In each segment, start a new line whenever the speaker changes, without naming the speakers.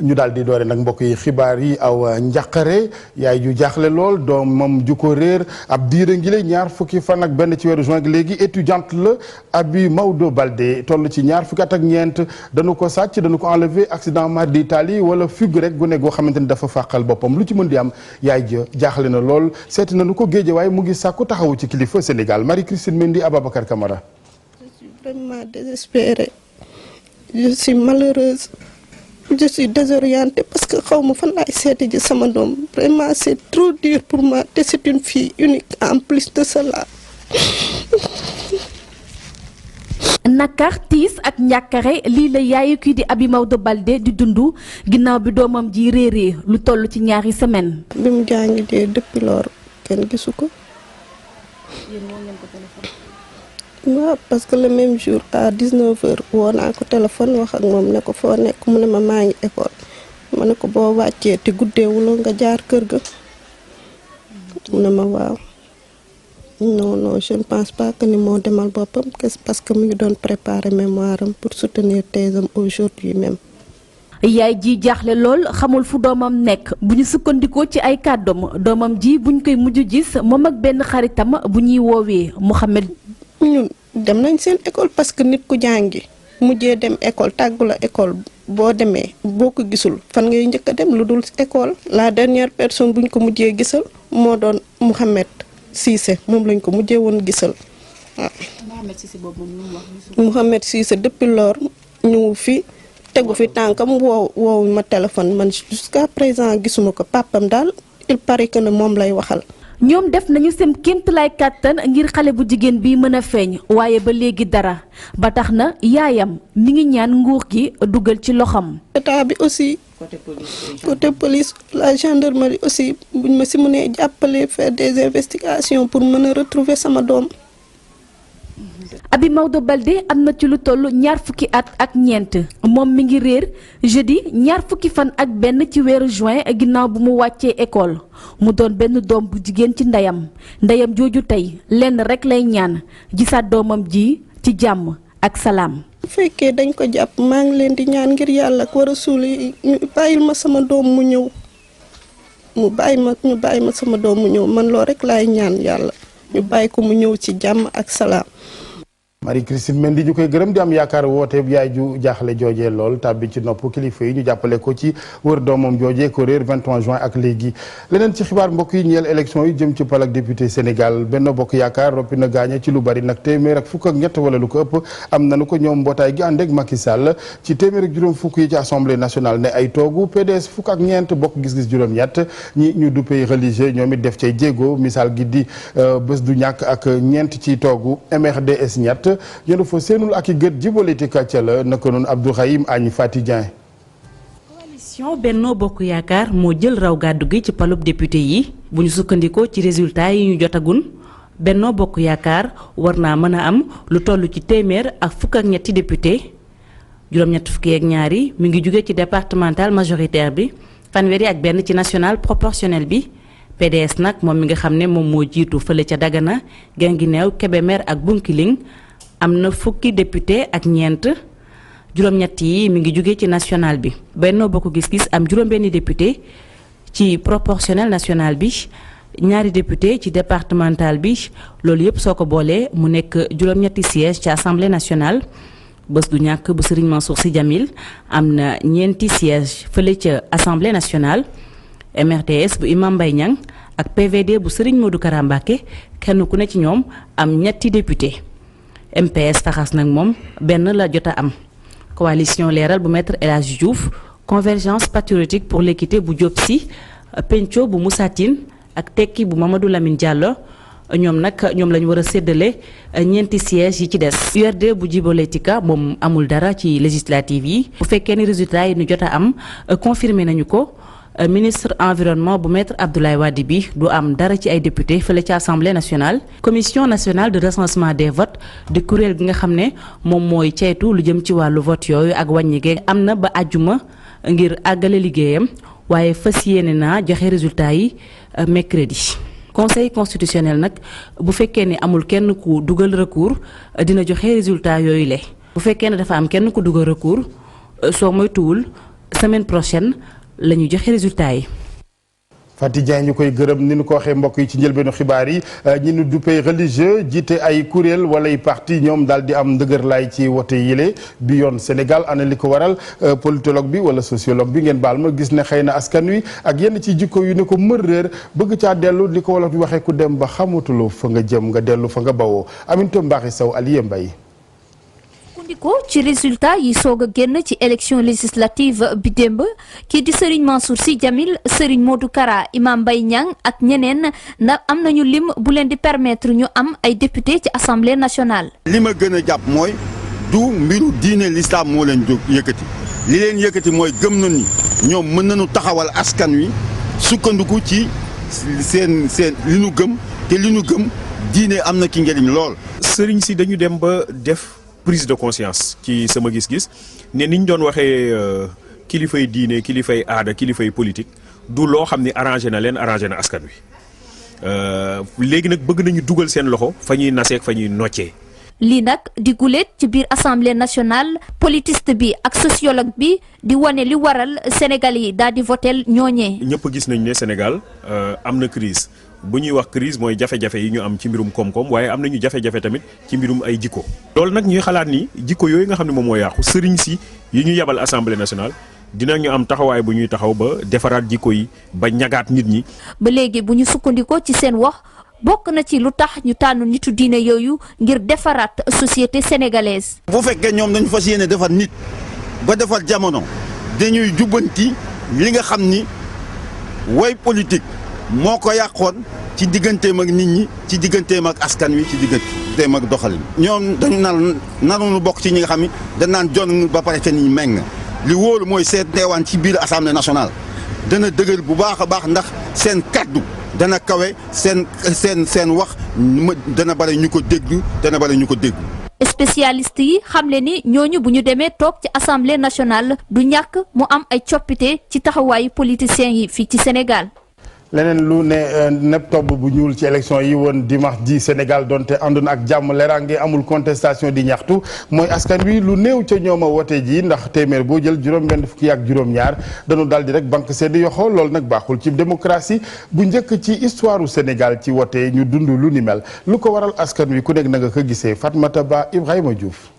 ñu daal di doore nag mbokk yi xibaar yi aw njàqare yaay ju jaaxle lool doomam ju ko réer ab diir ngi la ñaar fukki fan ak benn ci weeru juin léegi étudiante la Abi Maodo Baldé toll ci ñaar fukki at ak ñeent dañu ko sàcc dañu ko enlevé accident mar d'Italie wala fugue rek gune goo xamante ni dafa fàqal boppam lu ci mën di am yaay ja jaaxle na lool seeti nañu ko géeje waaye mu ngi sàkku taxawu ci kilifa Sénégal Marie-Christine Mendy Ababacar Camara.
Je suis vraiment désespérée. Je suis malheureuse. Je suis désorientée parce que xaw ma fan laay seeti ji sama doom vraiment c'est trop dur pour moi te c'est une fille unique en plus de cela.
nakar tiis ak njàkkare lii la yaayu kii di Abi Maodo Baldé di dund ginnaaw bi doomam ji réeree lu toll ci ñaari semaine.
bi mu jàngi dee depuis lors kenn gisu ko. waaw parce que le même jour à 19h woo naa ko téléphone wax ak moom ne ko foo nekk mu ne ma maa ngi école ma ne ko boo wàccee te guddeewuloo nga jaar kër ga mu ne ma waaw non je ne pense pas que ni moo demal boppam parce que mu ngi doon préparer mémoire am pour soutenir thèse am aujourd'hui même.
yaay ji jaaxle lool xamul fu doomam nekk bu ñu sukkandikoo ci ay kàddoom doomam ji buñ koy mujj gis moom ak benn xaritam bu ñuy woowee Mouhamed.
ñun dem nañ seen école parce que nit ku jàngi mujjee dem école tàggu la école boo demee boo ko gisul fan ngay njëkk a dem lu dul école. la dernière personne buñ ko mujjee gisal moo doon Mouhamed Cissé moom lañ ko mujjee woon gisal waaw. Mouhamed Cissé depuis lors ñu fi tegu fi tànkam woowu ma téléphone man jusqu'à présent gisuma ko papam daal il paraît que ne moom lay waxal.
ñoom def nañu seen kéemtalaay kàttan ngir xale bu jigéen bi mën a feeñ waaye ba léegi dara ba tax na yaayam mi ngi ñaan nguur gi dugal ci loxam.
état bi aussi côté police la gendarmerie aussi buñ ma si mënee jàppale faire des investigations pour mën a retrouver sama doom.
Abi Maodo Baldé am na ci lu toll ñaar fukki at ak ñeent moom mi ngi réer jeudi ñaar fukki fan ak benn ci weeru juin ginnaaw bu mu wàccee école mu doon benn doom bu jigéen ci ndeyam jooju tey lenn rek lay ñaan gisaat doomam ji ci jàmm ak salaam.
bu fekkee dañ ko jàpp maa ngi leen di ñaan ngir yàlla ak war a suuli ñu bàyyil ma sama doom mu ñëw ñu bàyyi ma sama doom mu ñëw man loo rek laay ñaan yàlla ñu bàyyi ko mu ñëw ci jàmm ak salaam.
Marie-Christine Mendy ñu koy gërëm di am yaakaar woote yaay ju jaaxle joojee lool tàbbi ci nopp kilifa yi ñu jàppale ko ci wër doomam joojee ko réer 23 juin ak léegi. leneen ci xibaar mbokk yi ñeel élection yi jëm ci pal ak député Sénégal Benno Bokk Yaakaar roppi na gaañe ci lu bari nag téeméer ak fukk ak ñett wala lu ko ëpp am nañu ko ñoom mbootaay gi ànd ak Macky Sall ci téeméer ak juróom fukk yi ci assemblée nationale ne ay toogu PDS fukk ak ñeent bokk gis-gis juróom-ñett ñi ñu duppee religieux ñoom it def cay jéego misaal gi di bés du ñàkk ak ñeent ci toogu MRDS ñett ñoo fa seenul ak i gët jiboliti kàcca la naka noonu Abdourahim Agne Fati Dieng.
coalition Benno Bokk Yaakaar moo jël raw gàddu gi ci palub député yi bu ñu sukkandikoo ci résultat yi ñu jotagun Benno Bokk Yaakaar war naa mën a am lu toll ci téeméer ak fukk ak ñetti député juróom-ñett fukki ak ñaari mi ngi jóge ci départemental majoritaire bi fanweeri ak benn ci national proportionnel bi PDS nag moom mi nga xam ne moom moo jiitu fële ca Dagana Guinguinéo Kébémer ak Bounkiling am na fukki député ak ñeent juróom-ñett yi mi ngi jóge ci national bi Benno Bokk Gis-Gis am juróom-benni député ci proportionnel national bi ñaari député ci départemental bi loolu yëpp soo ko boolee mu nekk juróom-ñetti siège ci assemblée nationale bés du ñàkk bu Serigne Mansour Sy Djamil am na ñeenti siège fële ca assemblée nationale MRDS bu Imam Mbaye Niang ak PVD bu Serigne Modou Kara Mbacké kenn ku ne ci ñoom am ñetti député MPS taxas nag moom benn la jot a am coalition leeral bu maître El Hadji Diouf convergence patriotique pour l'équité bu Diop Sy penco bu Moussa Tine ak tekki bu Mamadou Lamine Diallo ñoom la ñu war a séddale ñeenti sièges yi ci des. URD bu Djibo Leyti Ka moom amul dara ci législative yi bu fekkee ni résultat yi ñu jot a am confirmé nañu ko. ministre environnement bu maître Abdoulaye Wade bi du am dara ci ay député fële ci assemblée nationale. commission nationale de recensement des votes di kuréel gi nga xam ne moom mooy ceytu lu jëm ci wàllu vote yooyu ak wàññi gi am na ba àjjuma ngir àggale liggéeyam waaye fas yéene naa joxe résultat yi mercredi. conseil constitutionnel nag bu fekkee ne amul kenn ku dugal recours dina joxe résultat yooyu le bu fekkee ne dafa am kenn ku dugal recours soo moytuwul semaine prochaine la ñu joxe résultat yi.
Faty Dieng ñu koy gërëm ni ñu ko waxee mbokk yi ci njëlbeenu xibaar yi ñi ñu duppee religieux jiite ay kuréel wala ay parti ñoom daal di am ndëgër laay ci wote yile bi yoon Sénégal ana li ko waral politologue bi wala sociologue bi ngeen baal ma gis ne xëy na askan wi ak yenn ci jikko yu ne ko mër réer bëgg caa dellu li ko wolof bi waxee ku dem ba xamatuloo fa nga jëm nga dellu fa nga bawoo Aminata Mbaxi Sow Alié Mbaye
ko ci résultat yi soog a génn ci élection législative bi démb kii di Serigne Mansour Sy Djamil Serigne Modou Kara Imam Mbaye Niang ak ñeneen ndax am nañu lim bu leen di permettre ñu am ay député ci assemblée nationale.
li ma gën a jàpp mooy du mbiru diine l'islam moo leen jóg yëkkati li leen yëkkati mooy gëm na ni ñoom mën nañu taxawal askan wi sukkandiku ci seen li ñu gëm te li ñu gëm diine am na ci njëriñ lool.
Serigne si dañu dem ba def. Prise de conscience ci sama gis-gis ne niñ doon waxee kilifay diine kilifay aada kilifay politique du loo xam ne arrangé na leen arrangé na askan wi léegi nag bëgg nañu dugal seen loxo fa ñuy naseek fa ñuy noccee.
lii nag di guléet ci biir assemblée nationale politiste bi ak sociologue bi di wane li waral Sénégal yi daal di votel ñooñee.
ñëpp gis nañ ne Sénégal am na crise bu ñuy wax crise mooy jafe-jafe yi ñu am ci mbirum koom-koom waaye am nañu jafe-jafe tamit ci mbirum ay jikko. loolu nag ñuy xalaat ni jikko yooyu nga xam ne moom moo yàqu sëriñ si yi ñu yabal assemblée nationale dinañu am taxawaay bu ñuy taxaw ba defaraat jikko yi ba ñagaat nit ñi.
ba léegi bu ñu sukkandikoo ci seen wax bokk na ci lu tax ñu tànn nitu diine yooyu ngir defaraat société sénégalaise.
bu fekkee ñoom dañu fas yéene defar nit ba defar jamono dañuy jubbanti li nga xam ni way politique. moo ko yàqoon ci digganteem ak nit ñi ci digganteem ak askan wi ci digganteem ak doxalin. ñoom dañu naroon bokk ci ñi nga xam ni dañ naan jon ba pare te ni meng li wóolu mooy seen teewaan ci biir assemblée nationale dana dëgër bu baax a baax ndax seen kaddu dana kawe seen wax dana bari ñu ko déglu dana bari ñu ko déglu.
spécialiste yi xamle ni ñooñu bu ñu demee toog ci assemblée nationale du ñàkk mu am ay coppite ci taxawaayu politiciens yi fii ci Sénégal.
leneen lu ne nepp tobb bu ñuul ci élection yi woon dimanche ji Sénégal donte àndoon ak jàmm leeraange amul contestation di ñaxtu mooy askan wi lu néew ca ñoom a wote ji ndax téeméer boo jël juróom-benn fukki ak juróom-ñaar dañu daal di rek banque seen yoxo loolu nag baaxul ci démocratie bu njëkk ci histoire u Sénégal ci wote ñu dund lu ni mel lu ko waral askan wi ku nekk na nga ko gisee Fatmata Ba Ibrahima Diouf.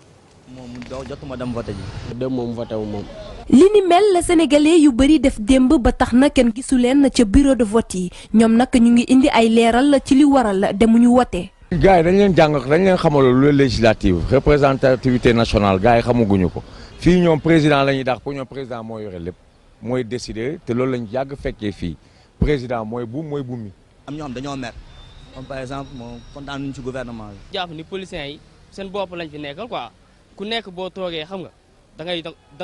moom jotuma dem vote ji. dem moom vote wu moom.
li ni mel la sénégalais yu bëri def démb ba tax na kenn gisu leen ca bureau de vote yi ñoom nag ñu ngi indi ay leeral ci li waral demuñu wote.
gars yi dañ leen xamal lu législative représentativité nationale gars yi xamaguñu ko fii ñoom président la ñuy dàq pour ñoom président moo yore lépp mooy décider te loolu lañ yàgg fekkee fii président mooy buum mi.
am ñoo xam dañoo mer comme par exemple moom kontaan nañu ci gouvernement bi.
jàpp ni politiciens yi seen bopp lañ fi nekkal quoi ku nekk boo toogee xam nga. da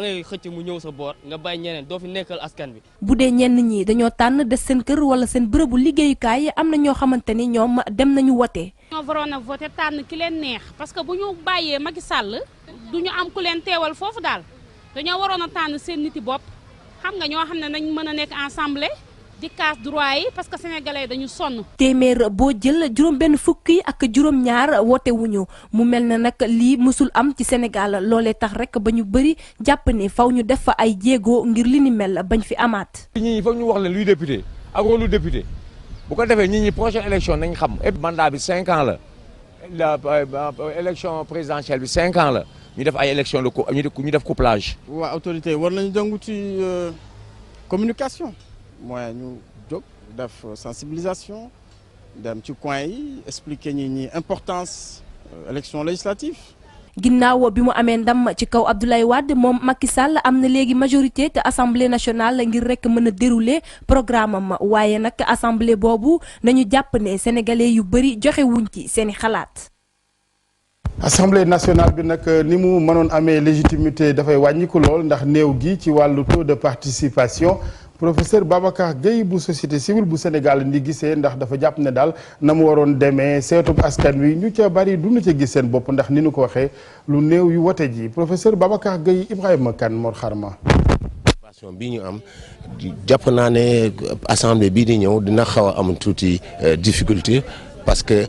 ngay xëcc mu ñëw sa boor nga bàyyi ñeneen doo fi nekkal askan bi.
bu dee ñenn ñi dañoo tànn des seen kër wala seen bërëbu liggéeyukaay am na ñoo xamante ni ñoom dem nañu wote.
ñoo waroon a voté tànn ki leen neex parce que bu ñu bàyyee Macky Sall du ñu am ku leen teewal foofu daal dañoo waroon a tànn seen niti bopp xam nga ñoo xam ne nañ mën a nekk assemblée di casse droit yi parce que sénégalais dañu sonn.
téeméer boo jël juróom-benn fukki ak juróom-ñaar woote wuñu mu mel na nag lii mësul am ci Sénégal loolee tax rek ba ñu bëri jàpp ne faw ñu def fa ay jéego ngir li ni mel bañ fi amaat.
nit ñi foog ñu wax leen luy député ak rôle député bu ko defee nit ñi prochaine élection nañ xam. et mandat bi 5 ans la élection présidentielle bi 5 ans la ñu def ay élection de ñu def couplage.
waa autorité war nañu jëngu ci communication. mooy ñu jóg def sensibilisation dem ci coin yi expliquer ñi importance élection législative.
ginnaaw bi mu amee ndam ci kaw Abdoulaye Wade moom Macky Sall am na léegi majorité te assemblée nationale ngir rek mën a dérouler programme am waaye nag assemblée boobu nañu jàpp ne sénégalais yu bëri joxe wuñ ci seeni xalaat.
assemblée nationale bi nag ni mu mënoon amee légitimité dafay wàññiku lool ndax néew gi ci wàllu taux de participation. professeur Babacar Gueye bu société civile bu Sénégal ndi gisee ndax dafa jàpp ne daal na mu waroon demee seetub askan wi ñu ca bari du ñu ca gis seen bopp ndax ni nu ko waxee lu néew yu wote ji professeur Babacar Gueye Ibrahima Kane Mor Xarma.
participation bi ñu am jàpp naa ne assemblée bii di ñëw dina xaw a am tuuti difficulté parce que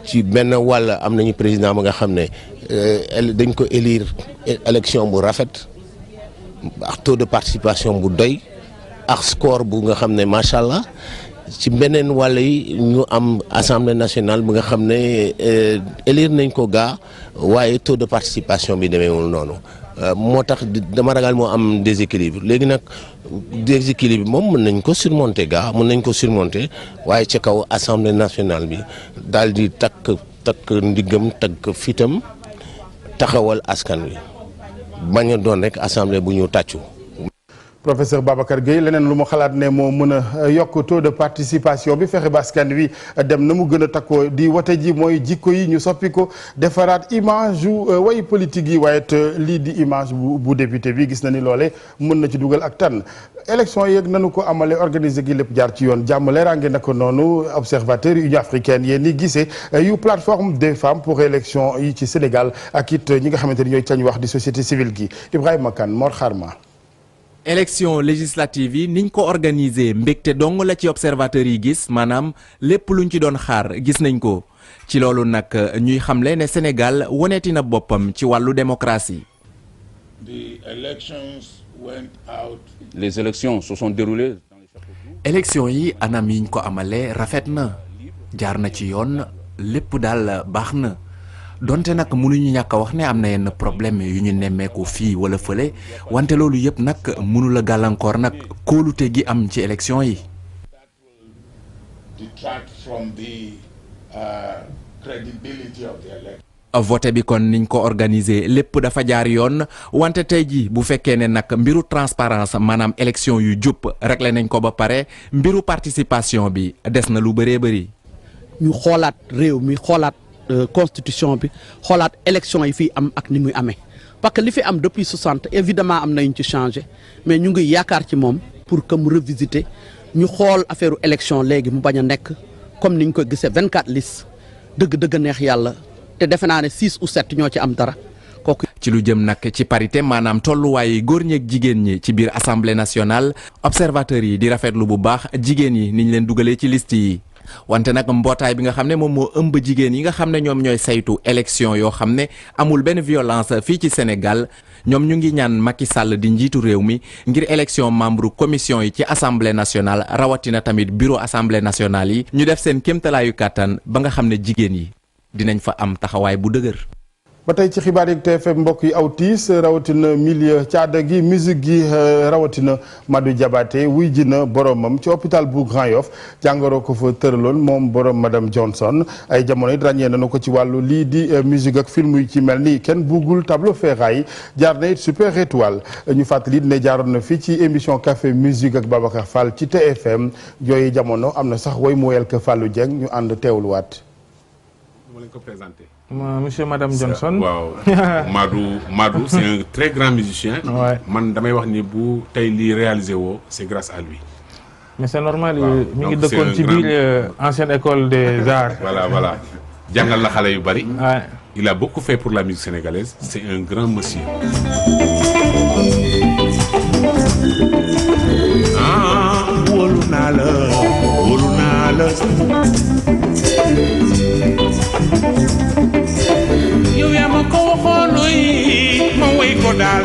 ci benn wàll am nañu président ba nga xam ne dañ ko élire élection bu rafet. ak taux de participation bu doy ak score bu nga xam ne macha allah ci beneen wàll yi ñu am assemblée nationale bu nga xam ne élire nañ ko gaa waaye taux de participation bi demeewul noonu moo tax dama ragal moo am déséquilibre léegi nag déséquilibre moom mën nañ ko surmonter gaa mën nañ ko surmonter waaye ca kaw assemblée nationale bi daal di takk ndiggam takk fitam taxawal askan wi bañ a doon rek assemblée bu ñu tàccu.
professeur Babacar Gueye leneen lu mu xalaat ne moo mën a yokk taux de participation bi fexe ba askan wi dem na mu gën a takkoo di wote ji mooy jikko yi ñu soppi ko defaraat image yu way politique yi waaye it lii di image bu député bi gis na ni loole mën na ci dugal ak tànn élection yeeg nanu ko amale organiser gi lépp jaar ci yoon jàmm leeraange na ko noonu observateur Union africaine yéen ni gisee yu plateforme des femmes pour élection yi ci Sénégal ak it ñi nga xamante ni ñooy cañ wax di société civile gi Ibrahima Kane Mor Xarma.
élection législative yi niñ ko organiser mbégte dong la ci observateurs yi gis maanaam lépp luñ ci doon xaar gis nañ ko ci loolu nag ñuy xamle ne Sénégal woneeti na boppam ci wàllu démocratie.
Les élections se sont déroulées.
élection yi anam yiñ ko amalee rafet na jaar na ci yoon lépp daal baax na. donte nag mënuñu ñàkk a wax ne am na yenn problème yu ñu nemmeeku fii wala fële wante loolu yëpp nag mënu la gàllankoor nag kóolute gi am ci élection yi. vote bi kon niñ ko organiser lépp dafa jaar yoon wante tey ji bu fekkee ne nag mbiru transparence maanaam élection yu jub réglé nañ ko ba pare mbiru participation bi des na lu bëree bëri.
ñu xoolaat réew mi xoolaat. Constitution bi xoolaat élection yi fii am ak ni muy amee parce que li fi am depuis 60 évidemment am nañu ci changé mais ñu ngi yaakaar ci moom pour que mu revisiter ñu xool affaire élection léegi mu bañ a nekk comme ni ñu ko gisee 24 listes dëgg neex yàlla te defe naa ne 6 ou 7 ñoo ci am dara kooku.
ci lu jëm nag ci parité maanaam tolluwaayu góor ñeeg jigéen ñi ci biir assemblée nationale observateurs yi di rafetlu bu baax jigéen yi niñ leen dugalee ci liste yi. wante nag mbootaay bi nga xam ne moom moo ëmb jigéen yi nga xam ne ñoom ñooy saytu élection yoo xam ne amul benn violence fii ci Sénégal ñoom ñu ngi ñaan Macky Sall di njiitu réew mi ngir élection membre commission yi ci assemblée nationale rawatina tamit bureau assemblée nationale yi ñu def seen kéemtalaayu kàttan ba nga xam ne jigéen yi dinañ fa am taxawaay bu dëgër.
ba tey ci xibaar yi TFM mbokk yi aw tiis rawatina milieu caada gi musique gi rawatina Madou Diabaté wuy ji na boromam ci hôpital bu Grand Yoff jàngoro ko fa tëraloon moom borom madame Johnson ay jamono it ràññee nañu ko ci wàllu lii di musique ak film yu ci mel ni kenn buggul tableau ferraille jaar na it super étoile ñu fàttali ne jaaroon na fii ci émission café musique ak Babacar Fall ci TFM jooyu jamono am na sax woy mu wel ko Fallou Dieng ñu ànd teewluwaat.
ma leen ko présenté.
monsieur madame Johnson.
waaw Madou c'est un très grand musicien. man damay wax ni bu tey lii réalisé woo c'est grâce à lui.
mais c'est normal mi ngi dëkkoon ci biir ancienne école des arts.
voilà jàngal la xale yu bari. il a beaucoup fait pour la musique sénégalaise c'est un grand monsieur.
wóolu naa la. yow yaa ma ko waxoon ma woy ko daal.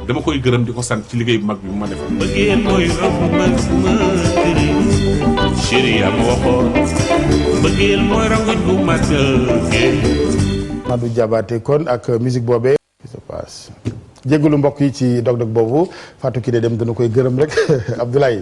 dama koy gërëm di ko sant ci liggéey bu mag bi mu ma defal.
bëggeel mooy romb ma tëri chéri yaa ma waxoon bëggeel mooy rangoñ bu ma tëggee.
Madou Diabaté kon ak musique boobee se passe jégalu mbokk yi ci dog-dog boobu Fatou Kidé dem dana koy gërëm rek Abdoulaye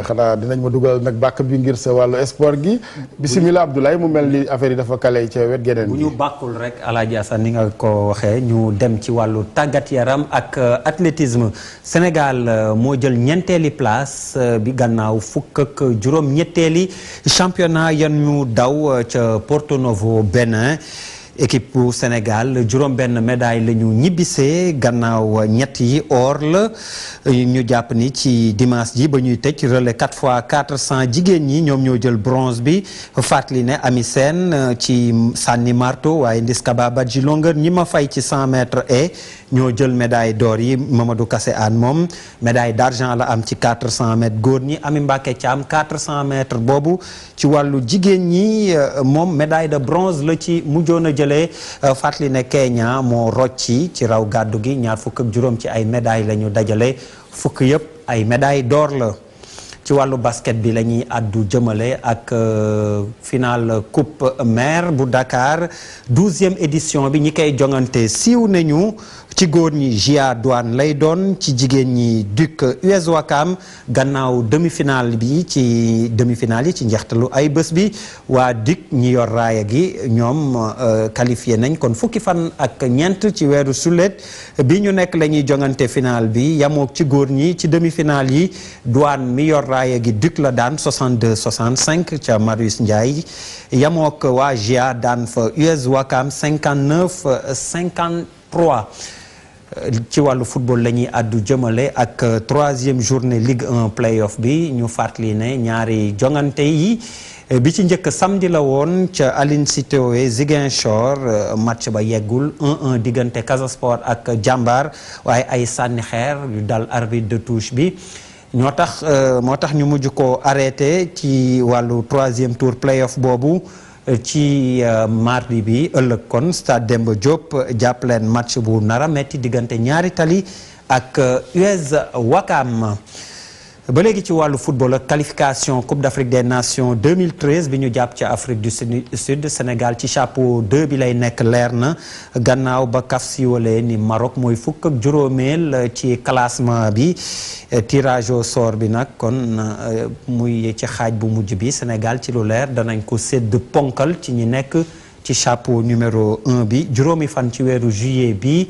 xanaa dinañ ma dugal nag bàkk bi ngir sa wàllu sport gi bisimilah Abdoulaye mu mel ni affaire yi dafa kale ca wet geneen
bu ñu bàkkul rek Alaaji Assane ni nga ko waxee ñu dem ci wàllu tàggat yaram ak athlétisme Sénégal moo jël ñeenteeli place bi gannaaw fukk ak juróom ñetteeli championnat yan ñu daw ca Porto Novo Bénin équipe bu Sénégal juróom benn médaille la ñu ñibbisee gannaaw ñett yi or la ñu jàpp ni ci dimanche ji ba ñuy tëj relais 4x400 jigéen ñi ñoom ñoo jël bronze bi fàttali ne Ami Sène ci sànni marto waaye Ndiska Badji longueur ñi ma fay ci 100 mètres et ñoo jël médaille d'or yi. Mamadou Kassé Anne moom médaille d'argent la am ci 400 mètres góor ñi. Ami Mbacké Thiam 400 mètres boobu ci wàllu jigéen ñi moom médaille de bronze la ci mujjoon a jëlee fàttali ne Kenya moo rocci ci raw gàddu gi 25 ci ay médailles la ñu dajale fukk yëpp ay médaille d'or la. ci wàllu basket bi la ñuy àddu jëmale ak finale coupe maire bu Dakar 12e édition bi ñi koy jongante siiw nañu ci góor ñi GIA Douane lay doon ci jigéen ñi Duc US Ouakam gannaaw demi-finale yi ci njeextalu ay bés bi waa Duc ñi yor raaya gi ñoom qualifié nañ kon fukki fan ak ñeent ci weeru sulet bi ñu nekk la ñuy jongante finale bi yamook ci góor ñi ci demi-finale yi Douane mi yor raaya gi Duc la daan 62-65 ca Marius Ndiaye yamook waa GIA daan fa US Ouakam 59-53 ci wàllu football la ñuy àddu jëmale ak 3e journée Ligue 1 play-off bi ñu fàttali ne ñaari jongante yi bi ci njëkk samedi la woon ca Aline Sitoé Ziguinchor match ba yeggul 1-1 diggante Casa Sport ak Jambar waaye ay sànni xeer yu dal arbitre de touche bi moo tax ñu mujj ko arrêté ci wàllu 3e tour play-off boobu ci mardi bi ëllëg kon Stade Demba Diop jàppaleen match bu nara metti diggante ñaari tali ak US Ouakam. ba léegi ci wàllu football ak qualification Coupe d'Afrique des Nations 2013 bi ñu jàpp ci Afrique du Sud Sénégal ci chapeau 2 bi lay nekk leer na gannaaw ba CAF siiwalee ni Maroc mooy fukk ak juróomeel ci classement bi tirage au sort bi nag kon muy ci xaaj bu mujj bi Sénégal ci lu leer danañ ko sédd ponkal ci ñi nekk ci chapeau numéro 1 bi juróomi fan ci weeru juillet bi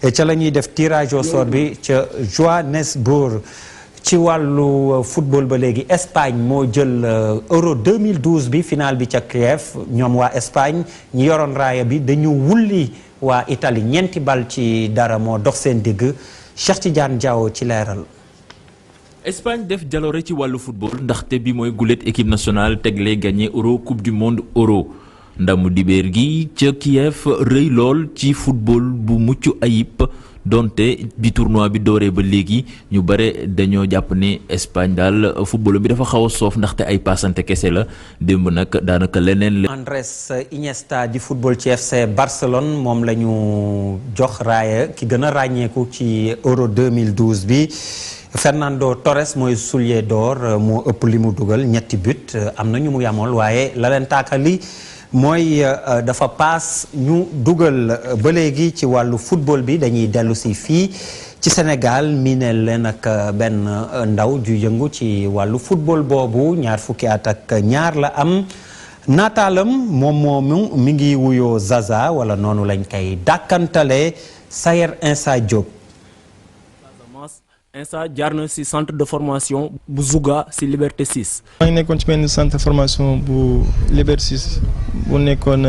ca la ñuy def tirage au sort bi ca Johannesburg. ci wàllu football ba léegi Espagne moo jël Euro 2012 bi final bi ca Kiev ñoom waa Espagne ñi yoroon raaya bi dañu wulli waa Italie 4-0 moo dox seen digg Cheikh Tidiane Diaw ci leeral.
Espagne def jaloore ci wàllu football ndaxte bi mooy gulet équipe nationale tegle gagné Euro coupe du monde Euro ndamu dibéer gi ca Kiev rëy lool ci football bu mucc ayib. donte bi tournoi bi dooree ba léegi ñu bare dañoo jàpp ni Espagne daal football bi dafa xaw a soof ndaxte ay passante kese la démb nag daanaka leneen.
Andrés Iniesta di football ci FC Barcelone moom la ñu jox raaya ki gën a ràññeeku ci Euro 2012 bi Fernando Torres mooy soulier d'or moo ëpp li mu dugal ñetti but am na ñu mu yamool waaye la leen tàkkali mooy dafa paas ñu dugal ba léegi ci wàllu football bi dañuy dellu si fii ci Sénégal miineel leen ak benn ndaw ju yëngu ci wàllu football boobu 20 at ak ñaar la am naataalam moom moomu mi ngi wuyoo Zaza wala noonu lañ koy dàkkantale Sayer Insa Diop.
Insa jaar na ci centre de formation bu Zouga ci Liberté 6.
maa ngi nekkoon ci benn centre de formation bu Liberté 6 bu nekkoon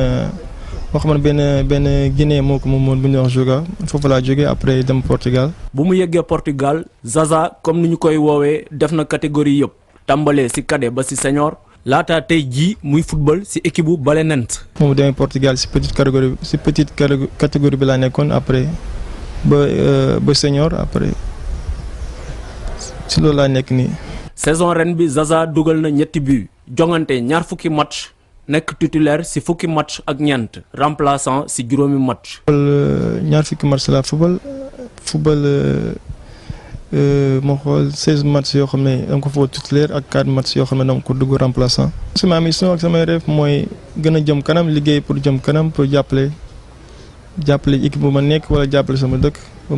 boo xam ne benn Guinée moo ko moom bu ñuy wax Zouga foofu laa jógee après dem Portugal.
bu mu yeggee Portugal Zaza comme ni ñu koy woowee def na catégorie yëpp tàmbalee ci cadet ba ci senior laata tey jii muy football ci équipe bu Belenenses.
moom mu demee Portugal ci petite catégorie bi laa nekkoon après ba senior après. ci loolu laa nekk nii.
saison ren bi Zaza dugal na 2 buts jongante 20 match nekk titulaire ci fukki match ak ñeent remplaçant ci juróomi match.
20 match la football moo xool 16 match yoo xam ne dama ko football titulaire ak 4 match yoo xam ne dama ko dugg remplaçant. sama mission ak samay rêve mooy gën a jëm kanam liggéey pour jëm kanam pour jàppale équipe bu ma nekk wala jàppale sama dëkk ba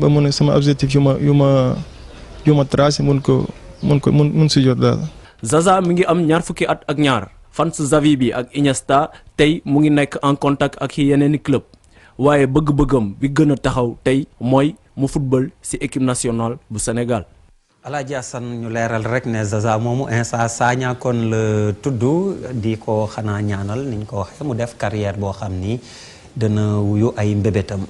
mun a sama objectif yu ma tracé mun si jot daal.
Zaza mi ngi am 20 at ak ñaar fans Xavi bi ak Iniesta tey mu ngi nekk en contact ak yeneeni club waaye bëgg-bëggam bi gën a taxaw tey mooy mu football ci équipe nationale bu Sénégal.
Alaaji Assane ñu leeral rek ne Zaza moomu Insa Sagna kon la tudd di ko xanaa ñaanal niñ ko waxee mu def carrière boo xam ni dana wuyu ay mbébétam.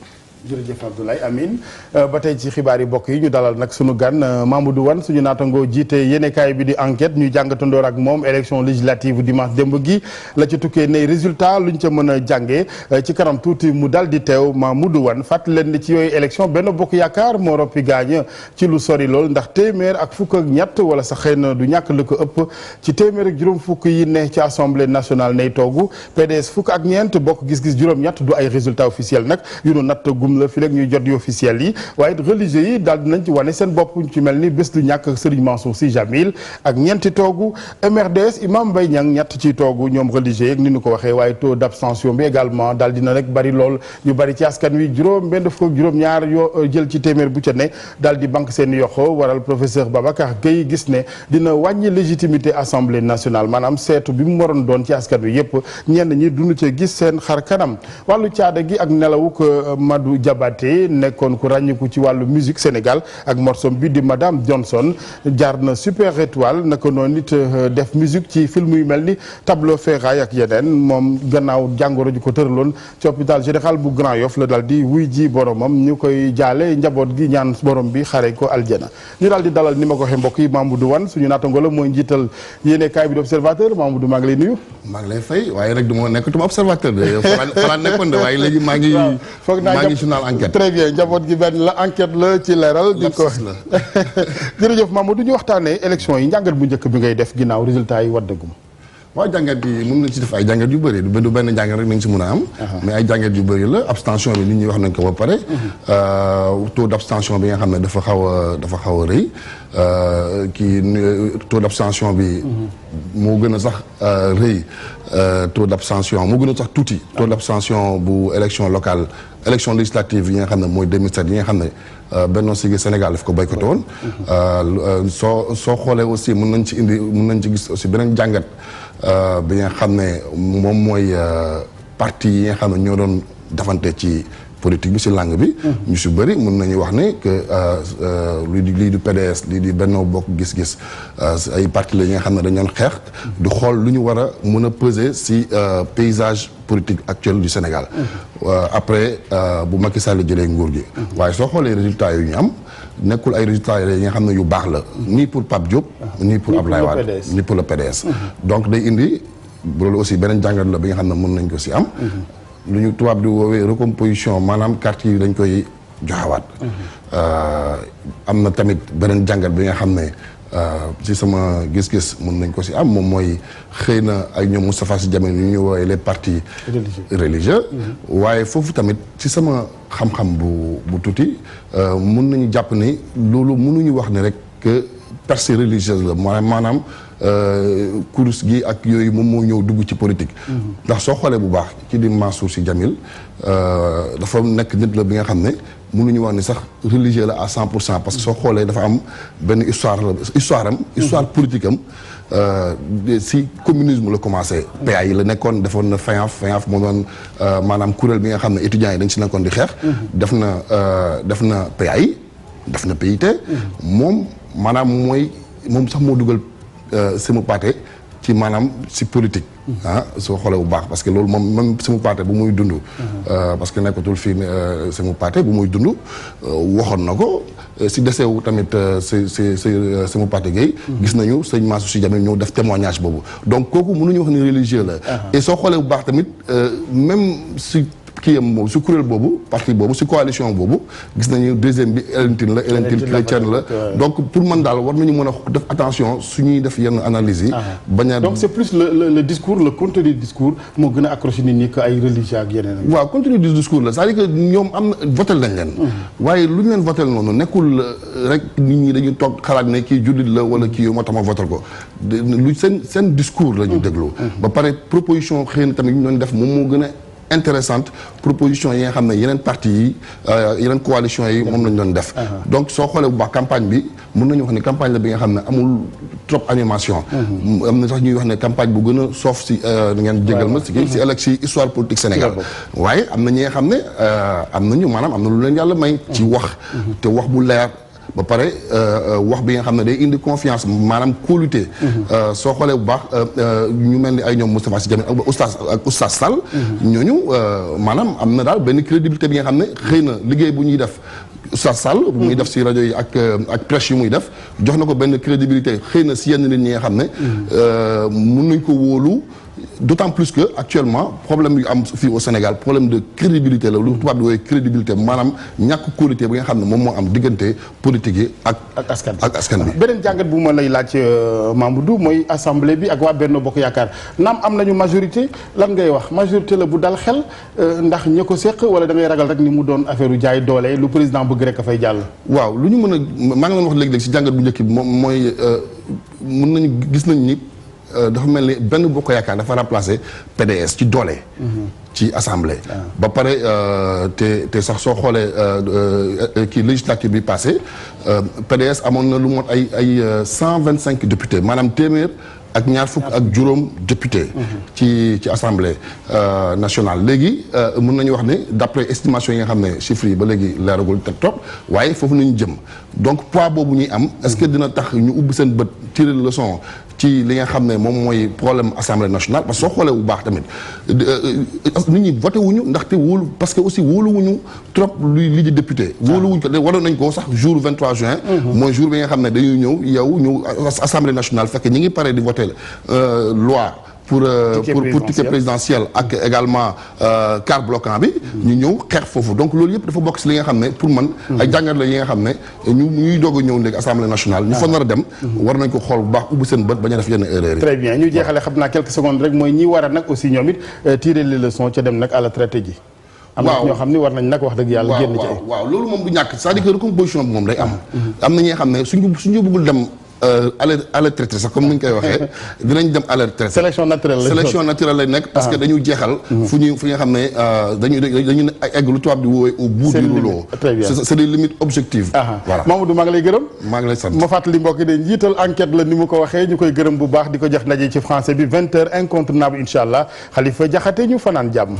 jërëjëf Abdoulaye Amine ba tey ci xibaar yi bokk yi ñu dalal nag sunu gan Mamadou Wane suñu naatangoo jiite yéenekaay bi di enquête ñu jàngatandoor ak moom élection législative dimanche démb gi la ci tukkee ne résultat luñ ca mën a jàngee ci kanam tuuti mu dal di teew Mamadou Wane fàttali leen ni ci yooyu élection benn bokk yaakaar moo roppi gaañ ci lu sori lool ndax téeméer ak fukk ak ñett wala sax xëy na du ñàkk lu ko ëpp ci téeméer ak juróom fukk yi ne ci assemblée nationale nay toogu PDS fukk ak ñeent bokk gis-gis juróom-ñett du ay résultat officiel nag yu nu natt gum la fi rek ñuy jot yu officiel yi waaye religieux yi daal dinañ ci wane seen bopp ci mel ni bés du ñàkk Serigne Mansour Sy Jamil ak ñeenti toogu MRDS Imam Mbaye Niang ñett ci toogu ñoom religieux yeeg ni ñu ko waxee waaye taux d'abstention bi également daal dina rek bari lool ñu bari ci askan wi benn fukk ak juróom-ñaar yoo jël ci téeméer bu ca ne daal di banque seen yoxo waral professeur Babacar Gueye gis ne dina wàññi légitimité assemblée nationale maanaam seetu bi mu waroon doon ci askan wi yëpp ñenn ñi duñu ca gis seen xar kanam wàllu caada gi ak nelawuk Madou Diabaté nekkoon ku ràññiku ci wàllu musique Sénégal ak morsom bi di Madame Johnson jaar na Super Étoile naka noonu nit def musique ci film yu mel ni Tableau Ferraille ak yeneen moom gannaaw jàngoro ji ko tëraloon ci hôpital général bu Grand Yoff la daal di wuy ji boromam ñu koy jaale njaboot gi ñaan borom bi xare ko aljana ñu daal di dalal ni ma ko waxee mbokk yi Mamadou Wane suñu naatango la mooy njiital yéenekaay bi di Observateur Mamadou maa ngi lay nuyu.
maa ngi lay fay waaye rek du ma nekkatuma Observateur de fa nekkoon de waaye léegi maa ngi journal enquête.
très bien njaboot gi benn la enquête la ci leeral. di ko jërëjëf Mamadou ñu waxtaanee élection yi njàngat bu njëkk bi ngay def ginnaaw résultat yi waddagum.
waaw jàngat yi mën nañ ci def ay jàngat yu bëri du benn jàngat rek nañ ci mën a am. mais ay jàngat yu bëri la abstention bi nit ñi wax nañ ko ba pare. taux d'abstention bi nga xam ne dafa xaw a rëy taux d'abstention bi. moo gën a sax rëy taux d'abstention moo gën a sax tuuti. taux d'abstention bu élection locale élection législative yi nga xam ne mooy 2007 yi nga xam ne Benno Siggil Sénégal daf ko boycotté woon. soo xoolee aussi mën nañ ci gis aussi beneen jàngat. bi nga xam ne moom mooy parti yi nga xam ne ñoo doon defante ci politique bi ci langue bi. ñu si bëri mën nañu wax ne que lii du PDS lii di Benno Bokk Gis-Gis ay parti la yi nga xam ne dañu doon xeex. du xool lu ñu war a mën a peser ci paysage politique actuel du Sénégal. après bu Macky Sall jëlee nguur gi. waaye soo xoolee résultats yu ñu am. nekkul ay résultats yi nga xam ne yu baax la ni pour Pape Diop ni pour Abdoulaye Wade ni pour le PDS donc day indi loolu aussi beneen jàngat la bi nga xam ne mën nañ ko ci am lu ñu tubaab di woowee recomposition maanaam carte yi dañ koy joxewaat am na tamit beneen jàngat bi nga xam ne ci sama gis-gis mën nañ ko ci am moom mooy xëy na ay ñoom Moustapha Sy Djamil ñu woowee les partis religieux waaye foofu tamit ci sama xam-xam bu tuuti mën nañu jàpp ni loolu mënuñu wax ne rek que percée religieuse la maanaam kurus gi ak yooyu moom moo ñëw dugg ci politique ndax soo xoolee bu baax ci di Mansour Sy Djamil dafa nekk nit la bi nga xam ne mënuñu wax ni sax religieux la à 100% parce que soo xoolee dafa am benn histoire politique am si communisme la commencé PA yi la nekkoon defoon na FEAF moo doon maanaam kuréel bi nga xam ne étudiants yi dañ si nekkoon di xeex def na PA yi def na PIT moom maanaam moom sax moo dugal Sémou Pathé ci maanaam si politique soo xoolee bu baax parce que loolu moom même Sémou Pathé bu muy dund parce que nekkatul fii Sémou Pathé bu muy dund waxoon na ko si desewu tamit si Sémou Pathé Gueye gis nañu sëñ Mansour Sy Djamil ñëw def témoignage boobu donc kooku mënuñu wax ni religieux la et soo xoolee bu baax tamit même si kii am moom si kuréel boobu parti boobu si coalition boobu gis nañu deuxième bi Hélène chrétienne la donc pour man daal war nañu mën a def attention suñuy def yenn analyse yi bañ a
donc c'est plus le discours le contenu du discours moo gën a accroché nit ñi que ay religieux ak yeneen
waaw contenu du discours la c'est-à-dire que ñoom am na votel nañ leen waaye lu ñu leen votel noonu nekkul rek nit ñi dañuy toog xalaat ne kii jullit la wala kii yow moo tax ma votel ko lu seen discours la ñu déglu ba pare proposition xëy na tamit ñu doon def moom moo gën a intéressante proposition yi nga xam ne yeneen parti yi yeneen coalition yi moom lañ doon def donc soo xoolee bu baax campagne bi mën nañu wax ne campagne la bi nga xam ne amul trop animation am na sax ñuy wax ne campagne bu gën a soof si ngeen jégal ma si élection si histoire politique Sénégal waaye am na ñi nga xam ne am nañu maanaam am na lu leen yàlla may ci wax te wax bu leer ba pare wax bi nga xam ne day indi confiance maanaam kóolute. soo xoolee bu baax ñu mel ni ay ñoom Moustapha Sy Djamil ak Oustaz Sall. ñooñu maanaam am na daal benn crédibilité bi nga xam ne xëy na liggéey bu ñuy def. Oustaz Sall bu muy def si rajo yi ak presse yu muy def jox na ko benn crédibilité xëy na si yenn nit ñi nga xam ne mun nañ ko wóolu d'autant plus que actuellement problème yu am fii au Sénégal problème de crédibilité la lu tubaab di woowee crédibilité maanaam ñàkk qualité bi nga xam ne moom moo am diggante politique yi ak askan bi.
beneen jàngat bu ma lay laaj Mamadou mooy assemblée bi ak waa Benno Bokk Yaakaar naam am nañu majorité lan ngay wax majorité la bu dal xel ndax ña ko séq wala da ngay ragal rek ni mu doon affaire u jaay doole lu président bëgg rek a fay jàll.
waaw lu ñu mën a maa ngi doon wax léegi-léegi si jàngat bu njëkk bi moom mooy mën nañu gis nañ ni. dafa mel ni Benno Bokk Yaakaar dafa remplacer PDS ci doole. ci assemblée. ba pare te sax soo xoolee kii législature bi passé PDS amoon na lu mot ay 125 députés maanaam téeméer ak ñaar fukk ak juróom député. ci assemblée nationale léegi mën nañu wax ne d'après estimation yi nga xam ne chiffres yi ba léegi leeragul te trop waaye foofu nañu jëm donc poids boobu ñuy am est-ce que dina tax ñu ubbi seen bët tirer leçon ci li nga xam ne moom mooy problème assemblée nationale parce que soo xoolee bu baax tamit nit ñi voté wuñu ndaxte wóolu parce que aussi wóolu wuñu trop luy li di député wóolu wuñu ko waroon nañ ko sax jour 23 juin mooy jour bi nga xam ne dañuy ñëw assemblée nationale fekk ñi ngi pare di voté loi pour ticket présidentiel ak également quart bloquant bi ñu ñëw xeex foofu donc loolu yëpp dafa bokk si li nga xam ne pour man ay jàngat la yi nga xam ne ñuy doog a ñëw léegi assemblée nationale ñu fa nar a dem war nañ ko xool bu baax ubbi seen bët bañ a def yenn erreur yi.
très bien ñu jeexale xam naa quelques secondes rek mooy ñi war a nag aussi ñoom it tirer les leçons ca dem nag à la traité ji. am na ñoo xam ne war nañ nag wax dëgg yàlla génn ci ay
waaw loolu moom du ñàkk c'est-à-dire que recomposition bi moom day am na ñi nga xam ne suñu bëggul dem à la traité sax comme ni ñu koy waxee dinañ dem à la traité
sélection naturelle
lay nekk parce que dañu jeexal fu nga xam ne dañu egg lu tubaab di woowee au bout du rouleau c'est des limites objectives voilà
Mamadou maa ngi lay gërëm
maa ngi lay sant
ma fàttali mbokk yi de njiital enquête la ni mu ko waxee ñu koy gërëm bu baax di ko jox ndaje ci français bi 20h incontournable incha allah Khalifa Diakhaté ñu fanaan jàmm